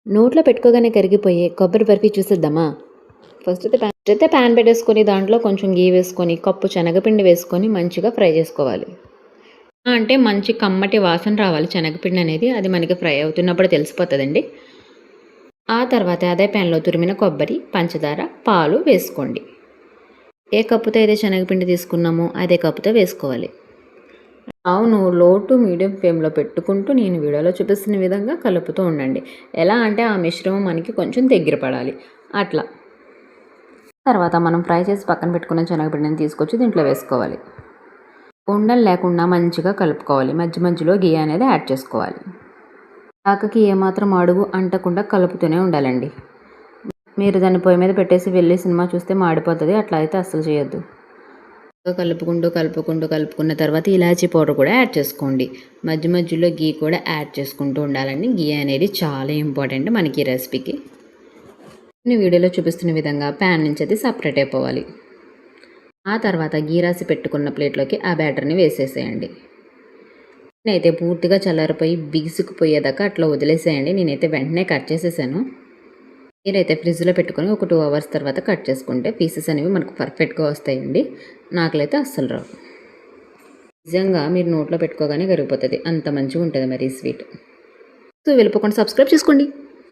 నోట్లో పెట్టుకోగానే కరిగిపోయే కొబ్బరి బర్ఫీ చూసేద్దామా? ఫస్ట్ అయితే ప్యాన్ పెట్టేసుకొని దాంట్లో కొంచెం గీ వేసుకొని కప్పు శనగపిండి వేసుకొని మంచిగా ఫ్రై చేసుకోవాలి. అంటే మంచి కమ్మటి వాసన రావాలి శనగపిండి అనేది. అది మనకి ఫ్రై అవుతున్నప్పుడు తెలిసిపోతుందండి. ఆ తర్వాత అదే ప్యాన్లో తురిమిన కొబ్బరి, పంచదార, పాలు వేసుకోండి. ఏ కప్పుతో అయితే శనగపిండి తీసుకున్నామో అదే కప్పుతో వేసుకోవాలి. అవును, లో టు మీడియం ఫ్లేమ్లో పెట్టుకుంటూ నేను వీడియోలో చూపిస్తున్న విధంగా కలుపుతూ ఉండండి. ఎలా అంటే ఆ మిశ్రమం మనకి కొంచెం దగ్గర పడాలి అట్లా. తర్వాత మనం ఫ్రై చేసి పక్కన పెట్టుకున్న శనగపిండిని తీసుకొచ్చి దీంట్లో వేసుకోవాలి. ఉండలు లేకుండా మంచిగా కలుపుకోవాలి. మధ్య మధ్యలో గీ అనేది యాడ్ చేసుకోవాలి. ఆకకి ఏమాత్రం అడుగు అంటకుండా కలుపుతూనే ఉండాలండి. మీరు దాన్ని పొయ్యి మీద పెట్టేసి వెళ్ళి సినిమా చూస్తే మాడిపోతుంది. అట్లా అయితే అస్సలు చేయొద్దు. కలుపుకున్న తర్వాత ఇలాచీ పౌడర్ కూడా యాడ్ చేసుకోండి. మధ్య మధ్యలో గీ కూడా యాడ్ చేసుకుంటూ ఉండాలండి. గీ అనేది చాలా ఇంపార్టెంట్ మనకి ఈ రెసిపీకి. నేను వీడియోలో చూపిస్తున్న విధంగా ప్యాన్ నుంచి అది సపరేట్ అయిపోవాలి. ఆ తర్వాత గీ రాసి పెట్టుకున్న ప్లేట్లోకి ఆ బ్యాటర్ని వేసేసేయండి. నేనైతే పూర్తిగా చల్లారిపోయి బిగుసుకుపోయేదాకా అట్లా వదిలేసేయండి. నేనైతే వెంటనే కట్ చేసేసాను. మీరైతే ఫ్రిడ్జ్లో పెట్టుకొని ఒక 2 అవర్స్ తర్వాత కట్ చేసుకుంటే పీసెస్ అనేవి మనకు పర్ఫెక్ట్గా వస్తాయండి. నాకైతే అస్సలు రావు. నిజంగా మీరు నోట్లో పెట్టుకోగానే కరిగిపోతుంది. అంత మంచిగా ఉంటుంది మరి ఈ స్వీట్. సో వెళ్ళిపోకుండా సబ్స్క్రైబ్ చేసుకోండి.